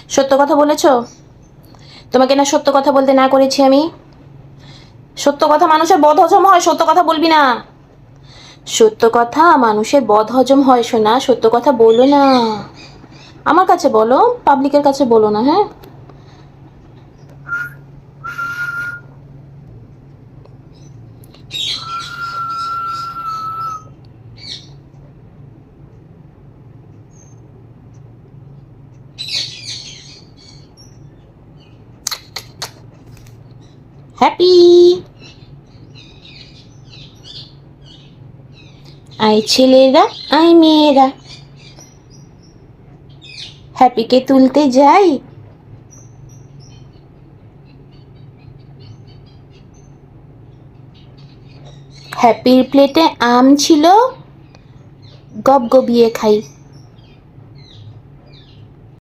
সত্য কথা বলেছো? তোমাকে না সত্য কথা বলতে না করেছি আমি? সত্য কথা মানুষের বদহজম হয়, সত্য কথা বলবি না। সত্য কথা মানুষের বদহজম হয় সোনা, সত্য কথা বলো না। আমার কাছে বলো, পাবলিকের কাছে বলো না, হ্যাঁ? হ্যাপি আই ছেলেরা, আই মেয়েরা, হ্যাপিকে তুলতে যাই। হ্যাপির প্লেটে আম ছিল, গবগবিয়ে খাই।